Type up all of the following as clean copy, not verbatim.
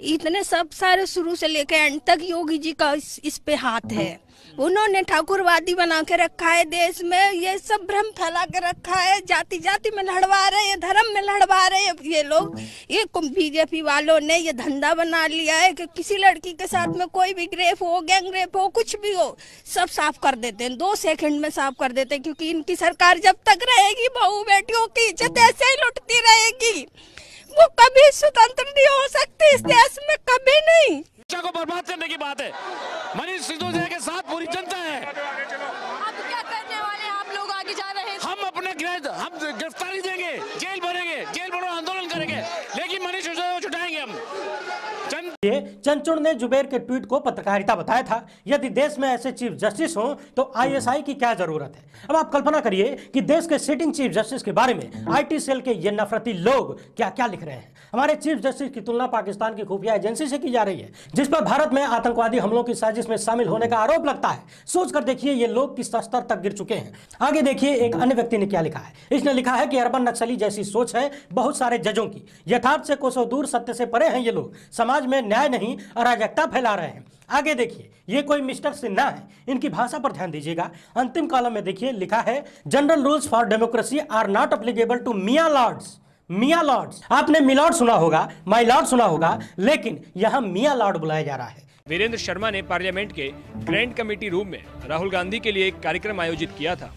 इतने सब सारे शुरू से लेकर एंड तक योगी जी का इस पे हाथ है। उन्होंने ठाकुरवादी बना के रखा है देश में, ये सब भ्रम फैला के रखा है, जाति जाति में लड़वा रहे हैं, धर्म में लड़वा रहे हैं ये लोग। ये बीजेपी वालों ने ये धंधा बना लिया है कि किसी लड़की के साथ में कोई भी रेप हो, गैंग रेप हो, कुछ भी हो, सब साफ कर देते हैं, 2 सेकंड में साफ कर देते हैं। क्योंकि इनकी सरकार जब तक रहेगी बहू बेटियों की इज्जत ऐसे ही लुटती रहेगी, वो कभी स्वतंत्र नहीं हो सकती इस देश में, कभी नहीं। को बर्बाद करने की बात है। मनीष सिसोदिया के साथ पूरी जनता है। अब क्या करने वाले आप लोग आगे जा रहे हैं? हम अपने हम गिरफ्तारी देंगे, जेल भरेंगे, जेल भरो आंदोलन करेंगे, लेकिन मनीष सिसोदिया को छुटाएंगे हम। चंद्रचूड़ ने जुबेर के ट्वीट को पत्रकारिता बताया था। यदि देश में ऐसे चीफ जस्टिस हों तो आईएसआई की क्या जरूरत है। अब आप कल्पना करिए कि देश के सिटिंग चीफ जस्टिस के बारे में आईटी सेल के ये नफरती लोग क्या क्या लिख रहे हैं। हमारे चीफ जस्टिस की तुलना पाकिस्तान की खुफिया एजेंसी से की जा रही है, जिस पर भारत में आतंकवादी हमलों की साजिश में शामिल होने का आरोप लगता है। सोचकर देखिए ये लोग किस स्तर तक गिर चुके हैं। आगे देखिए एक अन्य व्यक्ति ने क्या लिखा है। इसने लिखा है कि अर्बन नक्सली जैसी सोच है बहुत सारे जजों की, यथार्थ से कोसों दूर, सत्य से परे हैं ये लोग, समाज में न्याय नहीं अराजकता फैला रहे हैं। आगे देखिए ये कोई मिस्टर सिन्हा है, इनकी भाषा पर ध्यान दीजिएगा। अंतिम कॉलम में देखिए लिखा है general rules for democracy are not applicable to my lords. My lords, आपने मिलॉर्ड सुना होगा, माई लॉर्ड सुना होगा, लेकिन यहां मियां लॉर्ड बुलाया जा रहा है। वीरेंद्र शर्मा ने पार्लियामेंट के ग्रैंड कमेटी रूम में राहुल गांधी के लिए एक कार्यक्रम आयोजित किया था,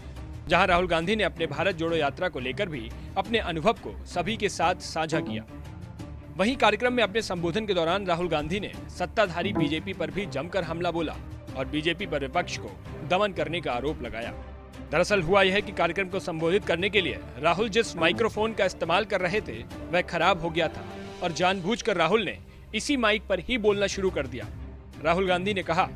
जहां राहुल गांधी ने अपने भारत जोड़ो यात्रा को लेकर भी अपने अनुभव को सभी के साथ साझा किया। वहीं कार्यक्रम में अपने संबोधन के दौरान राहुल गांधी ने सत्ताधारी बीजेपी पर भी जमकर हमला बोला और बीजेपी पर विपक्ष को दमन करने का आरोप लगाया। दरअसल हुआ यह कि कार्यक्रम को संबोधित करने के लिए राहुल जिस माइक्रोफोन का इस्तेमाल कर रहे थे वह खराब हो गया था और जानबूझकर राहुल ने इसी माइक पर ही बोलना शुरू कर दिया। राहुल गांधी ने कहा,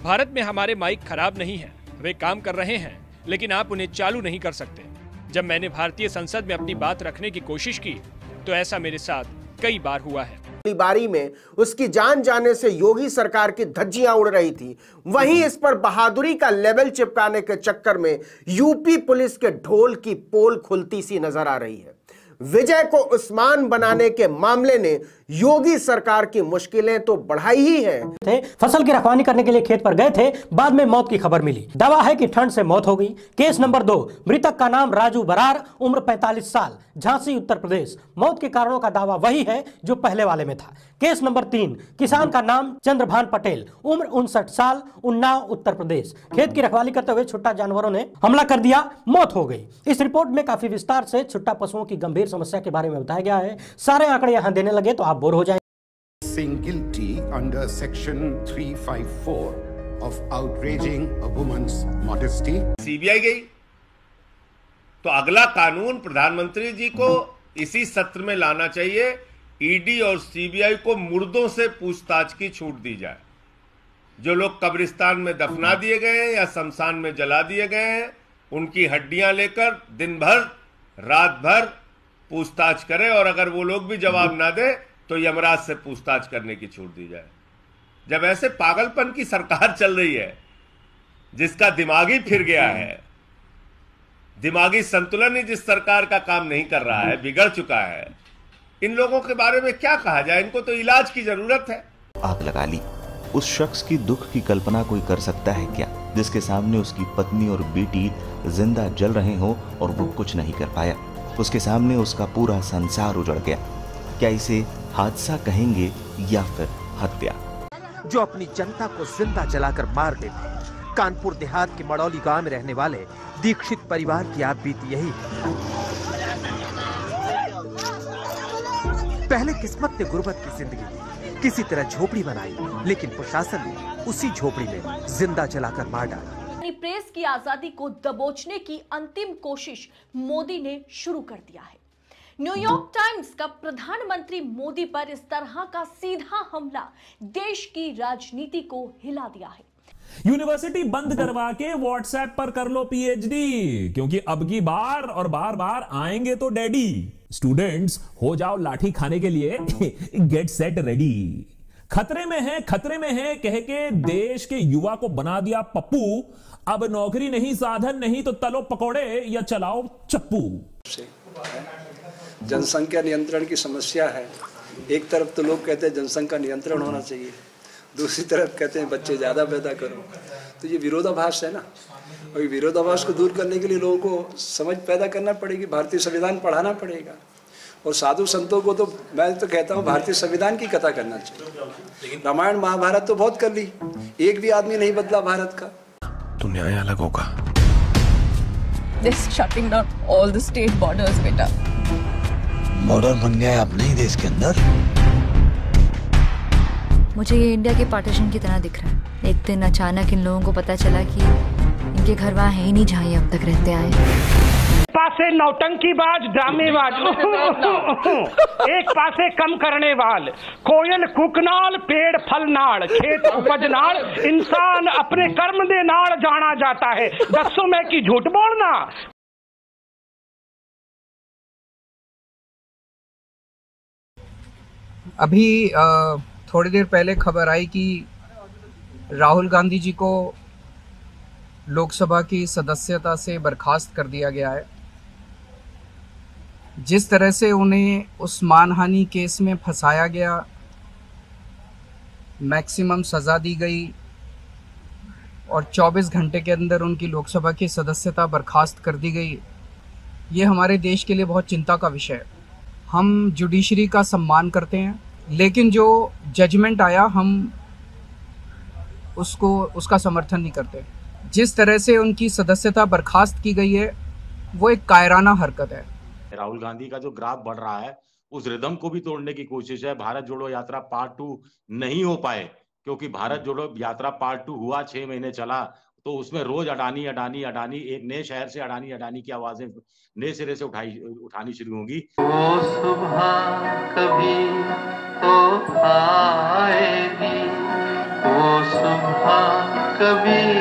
भारत में हमारे माइक खराब नहीं है, वे काम कर रहे हैं, लेकिन आप उन्हें चालू नहीं कर सकते। जब मैंने भारतीय संसद में अपनी बात रखने की कोशिश की तो ऐसा मेरे साथ कई बार हुआ है। बारी में उसकी जान जाने से योगी सरकार की धज्जियां उड़ रही थी, वहीं इस पर बहादुरी का लेबल चिपकाने के चक्कर में यूपी पुलिस के ढोल की पोल खुलती सी नजर आ रही है। विजय को उस्मान बनाने के मामले ने योगी सरकार की मुश्किलें तो बढ़ाई ही है। फसल की रखवाली करने के लिए खेत पर गए थे, बाद में मौत की खबर मिली। दावा है कि ठंड से मौत हो गई। केस नंबर 2, मृतक का नाम राजू बरार, उम्र 45 साल, झांसी उत्तर प्रदेश। मौत के कारणों का दावा वही है जो पहले वाले में था। केस नंबर 3, किसान का नाम चंद्रभान पटेल, उम्र 59 साल, उन्नाव उत्तर प्रदेश। खेत की रखवाली करते हुए छुट्टा जानवरों ने हमला कर दिया, मौत हो गई। इस रिपोर्ट में काफी विस्तार से छुट्टा पशुओं की गंभीर समस्या के बारे में बताया गया है। सारे आंकड़े यहां देने लगे तो आप बोर हो जाएंगे। Guilty under section 354 of outraging a woman's modesty. CBI गई तो अगला कानून प्रधानमंत्री जी को इसी सत्र में लाना चाहिए। ईडी और सीबीआई को मुर्दों से पूछताछ की छूट दी जाए। जो लोग कब्रिस्तान में दफना दिए गए हैं या शमशान में जला दिए गए हैं, उनकी हड्डियां लेकर दिन भर रात भर पूछताछ करें और अगर वो लोग भी जवाब ना दे तो यमराज से पूछताछ करने की छूट दी जाए। जब ऐसे पागलपन की सरकार चल रही है जिसका दिमाग ही फिर गया है, दिमागी संतुलन ही जिस सरकार का काम नहीं कर रहा है, बिगड़ चुका है, इन लोगों के बारे में क्या कहा जाए। इनको तो इलाज की जरूरत है। आग लगा ली। उस शख्स की दुख की कल्पना कोई कर सकता है क्या, जिसके सामने उसकी पत्नी और बेटी जिंदा जल रहे हो और वो कुछ नहीं कर पाया। उसके सामने उसका पूरा संसार उजड़ गया। क्या इसे हादसा कहेंगे या फिर हत्या? जो अपनी जनता को जिंदा जलाकर मार देते। कानपुर देहात के मड़ौली गांव में रहने वाले दीक्षित परिवार की आप बीती यही है। पहले किस्मत ने गुर्बत की जिंदगी किसी तरह झोपड़ी बनाई, लेकिन प्रशासन ने उसी झोपड़ी में जिंदा जलाकर मार डाला। प्रेस की आजादी को दबोचने की अंतिम कोशिश मोदी ने शुरू कर दिया है। न्यूयॉर्क टाइम्स का प्रधानमंत्री मोदी पर इस तरह का सीधा हमला देश की राजनीति को हिला दिया है। यूनिवर्सिटी बंद करवा के व्हाट्सएप पर कर लो पीएचडी, क्योंकि अब की बार और बार बार आएंगे तो डैडी। स्टूडेंट्स हो जाओ लाठी खाने के लिए गेट सेट रेडी। खतरे में है कह के देश के युवा को बना दिया पप्पू। अब नौकरी नहीं, साधन नहीं तो तलो पकौड़े या चलाओ चप्पू। जनसंख्या नियंत्रण की समस्या है। एक तरफ तो लोग कहते हैं जनसंख्या नियंत्रण होना चाहिए, दूसरी तरफ कहते हैं बच्चे ज़्यादा पैदा करो। तो ये विरोधाभास है ना, और विरोधाभास को दूर करने के लिए लोगों को समझ पैदा करना पड़ेगी, भारतीय संविधान पढ़ाना पड़ेगा। और साधु संतों को तो मैं तो कहता हूँ भारतीय संविधान की कथा करना चाहिए। रामायण महाभारत तो बहुत कर ली, एक भी आदमी नहीं बदला भारत का। तो न्याय अलग होगा। This shutting down all the state borders, बेटा। बॉर्डर बन गया है अपने ही देश के अंदर। मुझे ये इंडिया के पार्टीशन की तरह दिख रहा है। एक दिन अचानक इन लोगों को पता चला कि इनके घर वहाँ है ही नहीं जहाँ ये अब तक रहते आए। पासे नौटंकीबाज ड्रामेबाज, एक पासे कम करने वाल, कोयल कुकनाल, पेड़ फलनाल, खेत उपजनाल, इंसान अपने कर्म दे नाल जाना जाता है। दसो मैं की झूठ बोलना। अभी थोड़ी देर पहले खबर आई कि राहुल गांधी जी को लोकसभा की सदस्यता से बर्खास्त कर दिया गया है। जिस तरह से उन्हें उस मानहानि केस में फंसाया गया, मैक्सिमम सज़ा दी गई और 24 घंटे के अंदर उनकी लोकसभा की सदस्यता बर्खास्त कर दी गई, ये हमारे देश के लिए बहुत चिंता का विषय है। हम जुडिशरी का सम्मान करते हैं, लेकिन जो जजमेंट आया हम उसका समर्थन नहीं करते। जिस तरह से उनकी सदस्यता बर्खास्त की गई है वो एक कायराना हरकत है। राहुल गांधी का जो ग्राफ बढ़ रहा है उस रिदम को भी तोड़ने की कोशिश है। भारत जोड़ो यात्रा पार्ट 2 नहीं हो पाए, क्योंकि भारत जोड़ो यात्रा पार्ट 2 हुआ, 6 महीने चला, तो उसमें रोज अडानी अडानी अडानी, एक नए शहर से अडानी अडानी की आवाजें नए सिरे से उठानी शुरू होंगी। वो सुबह कभी तो आएगी, वो सुबह कभी